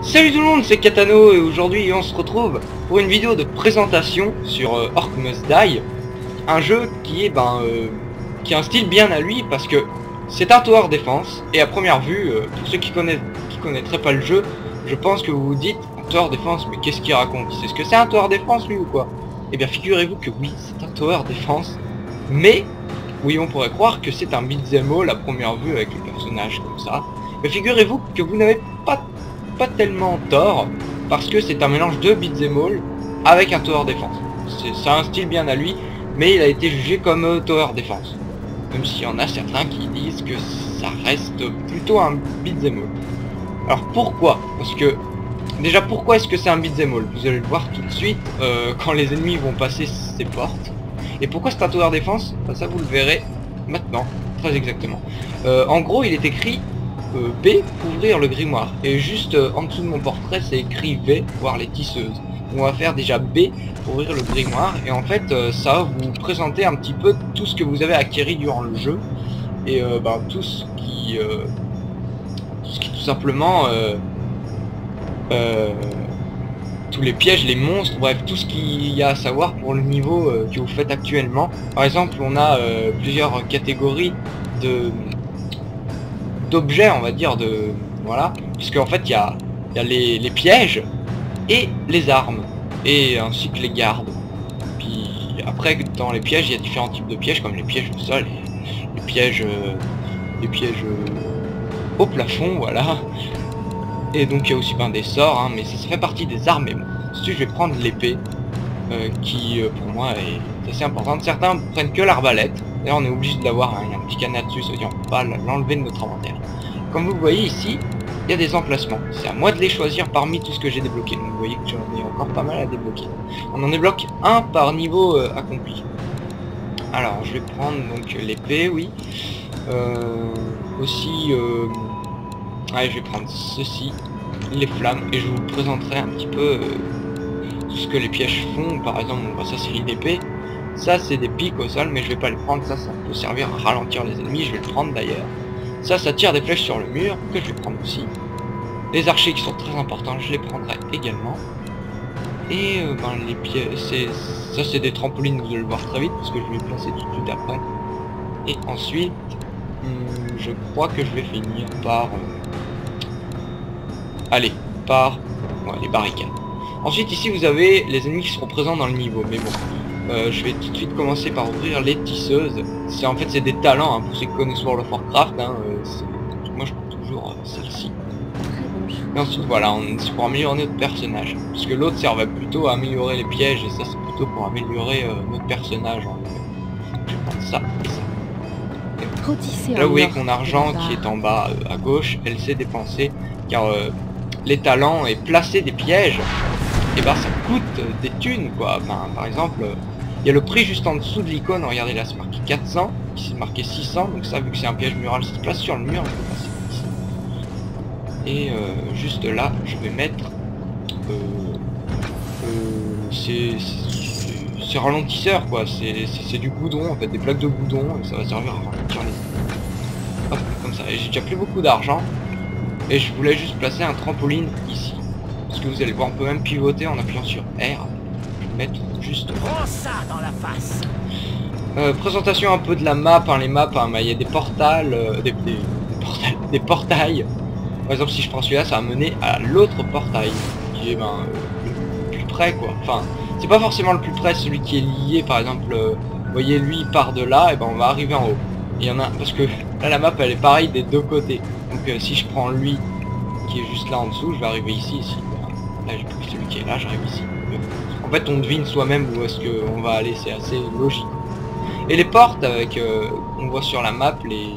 Salut tout le monde, c'est Katano et aujourd'hui on se retrouve pour une vidéo de présentation sur Orc Must Die, un jeu qui est qui a un style bien à lui parce que c'est un tower defense et à première vue, pour ceux qui connaîtraient pas le jeu, je pense que vous vous dites un tower defense, mais qu'est-ce qu'il raconte? C'est ce que c'est un tower defense lui ou quoi? Eh bien figurez-vous que oui, c'est un tower defense, mais oui on pourrait croire que c'est un beat'em all à première vue avec les personnages comme ça. Mais figurez-vous que vous n'avez pas tellement tort, parce que c'est un mélange de beat'em all avec un tower defense. C'est un style bien à lui, mais il a été jugé comme tower defense. Même s'il y en a certains qui disent que ça reste plutôt un beat'em all. Alors pourquoi? Parce que déjà pourquoi est-ce que c'est un beat'em all? Vous allez le voir tout de suite quand les ennemis vont passer ces portes. Et pourquoi c'est un tower defense? Ça vous le verrez maintenant, très exactement. En gros il est écrit B, ouvrir le grimoire, et juste en dessous de mon portrait c'est écrit V, voir les tisseuses. On va faire déjà B, ouvrir le grimoire, et en fait ça va vous présenter un petit peu tout ce que vous avez acquis durant le jeu, et tout ce qui tout simplement tous les pièges, les monstres, bref tout ce qu'il y a à savoir pour le niveau que vous faites actuellement. Par exemple on a plusieurs catégories d'objets, on va dire, voilà, puisque en fait il y a les pièges et les armes, et ainsi que les gardes. Puis après dans les pièges il y a différents types de pièges, comme les pièges au sol, les pièges au plafond, voilà. Et donc il y a aussi des sorts, mais ça fait partie des armes. Et bon, ensuite je vais prendre l'épée qui pour moi est assez importante. Certains prennent que l'arbalète, d'ailleurs on est obligé de l'avoir, il y a un petit cadenas dessus, ça veut dire on peut pas l'enlever de notre inventaire. Comme vous le voyez ici, il y a des emplacements, c'est à moi de les choisir parmi tout ce que j'ai débloqué. Donc vous voyez que j'en ai encore pas mal à débloquer. On en débloque un par niveau accompli. Alors je vais prendre donc l'épée, oui. Aussi ouais, je vais prendre ceci, les flammes, et je vous présenterai un petit peu tout ce que les pièges font. Par exemple, ça c'est l'épée, ça c'est des pics au sol, mais je vais pas les prendre. Ça peut servir à ralentir les ennemis, je vais le prendre d'ailleurs. Ça tire des flèches sur le mur, que je vais prendre aussi. Les archers qui sont très importants, je les prendrai également. Et les pièges, ça c'est des trampolines, vous allez le voir très vite, parce que je vais les placer tout de suite après. Et ensuite, je crois que je vais finir par... les barricades. Ensuite ici vous avez les ennemis qui seront présents dans le niveau, mais bon, je vais tout de suite commencer par ouvrir les tisseuses. C'est en fait c'est des talents, pour ceux qui connaissent World of Warcraft, moi je prends toujours celle-ci. Et ensuite voilà, c'est pour améliorer notre personnage, parce que l'autre servait plutôt à améliorer les pièges, et ça c'est plutôt pour améliorer notre personnage. Je vais prendre ça et ça. Là vous voyez que mon argent qui est en bas à gauche, elle s'est dépensée, car les talents et placer des pièges, et ça coûte des thunes quoi. Par exemple, il y a le prix juste en dessous de l'icône, regardez là c'est marqué 400, ici c'est marqué 600, donc ça vu que c'est un piège mural, ça se place sur le mur, je vais passer ici. Et juste là, je vais mettre c'est ralentisseur quoi, c'est du goudron en fait, des plaques de goudron, et ça va servir à ralentir les... Hop, comme ça, et j'ai déjà plus beaucoup d'argent. Et je voulais juste placer un trampoline ici. Parce que vous allez voir, on peut même pivoter en appuyant sur R. Je vais mettre juste... ça dans la face. Présentation un peu de la map, les maps, il y a des portals, des portails. Par exemple, si je prends celui-là, ça va mener à l'autre portail, qui est le plus près quoi. Enfin, c'est pas forcément le plus près, celui qui est lié, par exemple, vous voyez lui il part de là, et on va arriver en haut. Il y en a, parce que là la map elle est pareille des deux côtés. Donc si je prends lui qui est juste là en dessous, je vais arriver ici. Là j'ai pris celui qui est là, j'arrive ici. En fait on devine soi-même où est-ce qu'on va aller, c'est assez logique. Et les portes avec, on voit sur la map les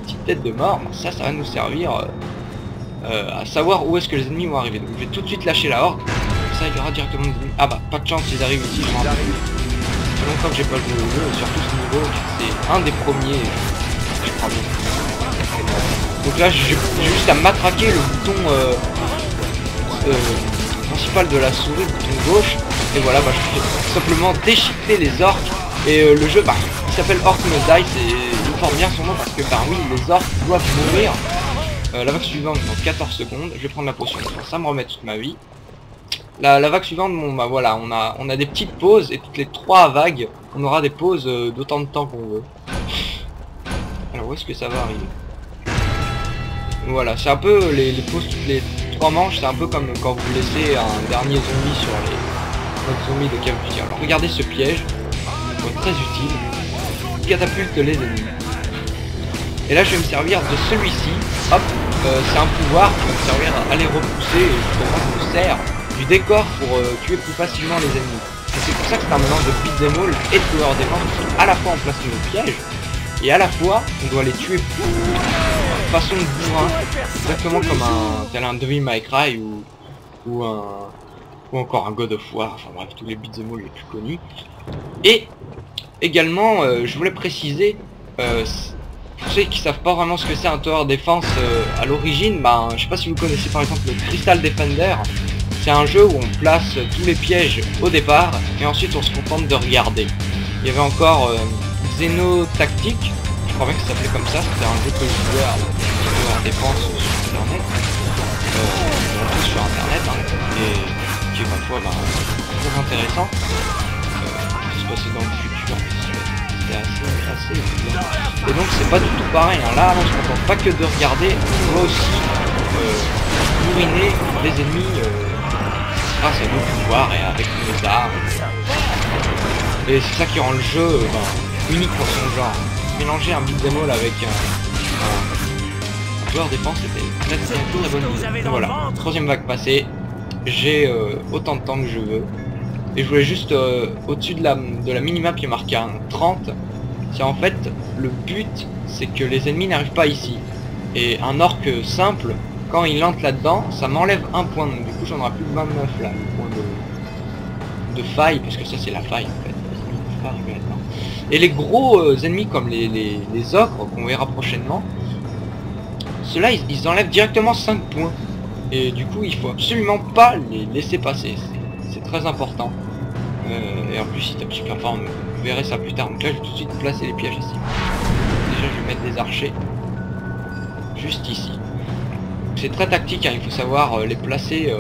petites têtes de mort, ça va nous servir à savoir où est-ce que les ennemis vont arriver. Donc je vais tout de suite lâcher la horde, comme ça il y aura directement des ennemis. Ah pas de chance, ils arrivent ici, je m'en rappelle. Ça fait longtemps que j'ai pas joué au jeu, surtout ce niveau, c'est un des premiers, je crois bien. Donc là j'ai juste à matraquer le bouton principal de la souris, le bouton gauche, et voilà, je peux tout simplement déchiqueter les orques. Et le jeu, il s'appelle Orc Must Die, il porte bien son nom parce que oui, les orques doivent mourir. La vague suivante dans 14 secondes. Je vais prendre la potion. Ça me remet toute ma vie. La vague suivante, bon bah voilà, on a des petites pauses et toutes les 3 vagues, on aura des pauses d'autant de temps qu'on veut. Alors où est-ce que ça va arriver? Voilà, c'est un peu les pauses toutes les 3 manches, c'est un peu comme quand vous laissez un dernier zombie sur notre zombie de Call of Duty. Alors regardez ce piège, très utile, qui catapulte les ennemis. Et là je vais me servir de celui-ci, hop, c'est un pouvoir qui va me servir à les repousser et justement je me sers du décor pour tuer plus facilement les ennemis. Et c'est pour ça que c'est un mélange de beat'em all et de tower defense, à la fois en place nos pièges, et à la fois on doit les tuer de façon de bourrin, exactement comme tel un Devil May Cry ou encore un God of War, enfin bref tous les beat'em all les plus connus. Et également je voulais préciser, pour ceux qui savent pas vraiment ce que c'est un tower defense à l'origine, ben je sais pas si vous connaissez par exemple le Crystal Defender. C'est un jeu où on place tous les pièges au départ et ensuite on se contente de regarder. Il y avait encore Xeno Tactique, je crois bien que ça s'appelait comme ça, c'était un jeu que je jouais à défense sur internet, sur internet, et qui est ma foi très intéressant. Ce qui se passait dans le futur, c'était assez bien. Et donc c'est pas du tout pareil, hein. Là on se contente pas que de regarder, on doit aussi bourriner les ennemis grâce à nos pouvoirs et avec nos armes. Et c'est ça qui rend le jeu unique pour son genre. Mélanger un beat'em all avec un joueur défense, c'était très bonne idée. Voilà, 3ème vague passée, j'ai autant de temps que je veux. Et je voulais juste au-dessus de la minimap il y a marqué un 30. C'est en fait le but, c'est que les ennemis n'arrivent pas ici. Et un orc simple, quand il entre là-dedans, ça m'enlève un point. Donc du coup j'en aurai plus de 29 là, le point de faille, parce que ça c'est la faille en fait. Et les gros ennemis comme les ogres qu'on verra prochainement, ceux-là ils enlèvent directement 5 points. Et du coup il faut absolument pas les laisser passer. C'est très important. Et en plus il tape super fort, vous verrez ça plus tard. Donc là je vais tout de suite placer les pièges ici. Déjà je vais mettre des archers juste ici. C'est très tactique, hein, il faut savoir les placer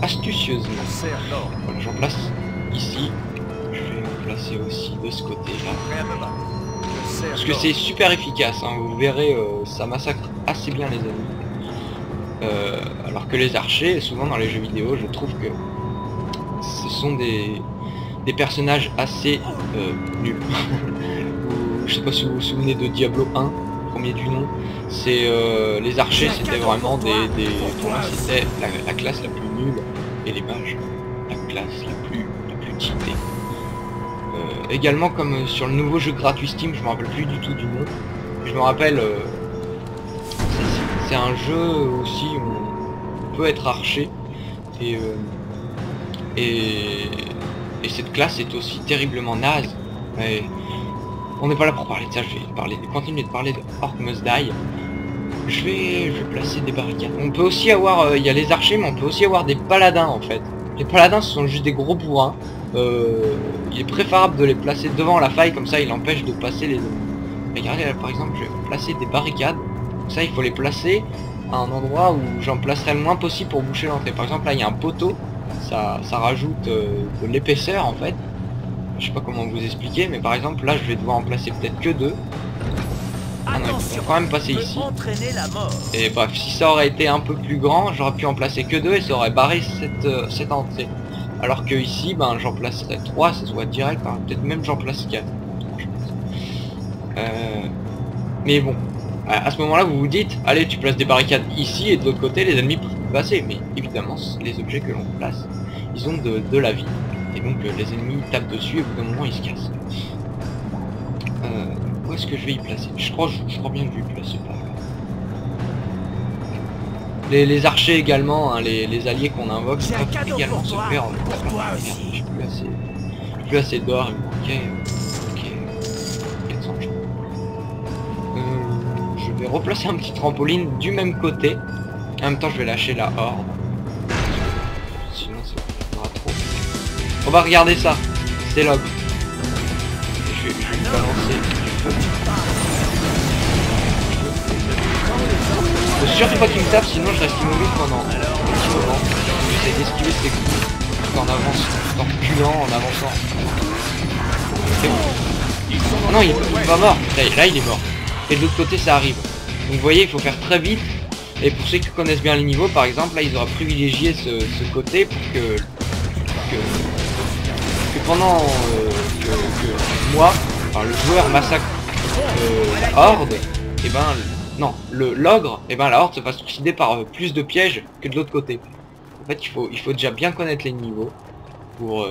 astucieusement. Voilà, j'en place ici. Je vais en placer aussi de ce côté-là. Parce que c'est super efficace, hein, vous verrez, ça massacre assez bien les ennemis. Alors que les archers, souvent dans les jeux vidéo, je trouve que ce sont des personnages assez nuls. Je sais pas si vous vous souvenez de Diablo 1, premier du nom. C'est les archers, c'était vraiment pour moi c'était la classe la plus nulle, et les mages, la classe la plus cheatée. Également comme sur le nouveau jeu gratuit Steam, je me rappelle plus du tout du nom. Je me rappelle, c'est un jeu aussi où on peut être archer et cette classe est aussi terriblement naze. Mais on n'est pas là pour parler de ça, je vais continuer de parler de Orc Must Die. Je vais placer des barricades. On peut aussi avoir, il y a les archers, mais on peut aussi avoir des paladins en fait. Les paladins ce sont juste des gros bourrins. Il est préférable de les placer devant la faille, comme ça il empêche de passer les ennemis. Regardez là par exemple, je vais placer des barricades. Ça il faut les placer à un endroit où j'en placerai le moins possible pour boucher l'entrée. Par exemple là il y a un poteau, ça rajoute de l'épaisseur en fait. Je sais pas comment vous expliquer, mais par exemple là je vais devoir en placer peut-être que 2. Ah non, il faut quand même passer ici. Et bref, si ça aurait été un peu plus grand, j'aurais pu en placer que 2 et ça aurait barré cette entrée. Alors que ici, ben j'en placerai 3, ça se voit direct, hein. Peut-être même j'en place 4. Mais bon, à ce moment-là, vous vous dites, allez, tu places des barricades ici et de l'autre côté, les ennemis peuvent passer. Mais évidemment, les objets que l'on place, ils ont de la vie. Et donc les ennemis tapent dessus et au bout d'un moment, ils se cassent. Où est-ce que je vais y placer? Je crois bien que je vais y placer par là. Les archers également, hein, les alliés qu'on invoque, peuvent également se faire. J'ai plus assez d'or, il me manquait. Ok. 400 je crois. Je vais replacer un petit trampoline du même côté. En même temps, je vais lâcher la horde. Sinon, ça va trop. On va regarder ça. C'est l'ogre. Je vais lui balancer. surtout pas qu'il me tape, sinon je reste immobile pendant un petit moment. J'essaie d'esquiver ses coups tout en avançant, tout en reculant, en avançant. C'est bon. Ah non, il est pas mort. Là, il est mort. Et de l'autre côté, ça arrive. Donc vous voyez, il faut faire très vite. Et pour ceux qui connaissent bien les niveaux, par exemple, là, ils auraient privilégié ce côté pour que pendant que moi, enfin, le joueur massacre la horde, et ben non, l'ogre, et ben la horde se fasse trucider par plus de pièges que de l'autre côté. En fait, il faut déjà bien connaître les niveaux pour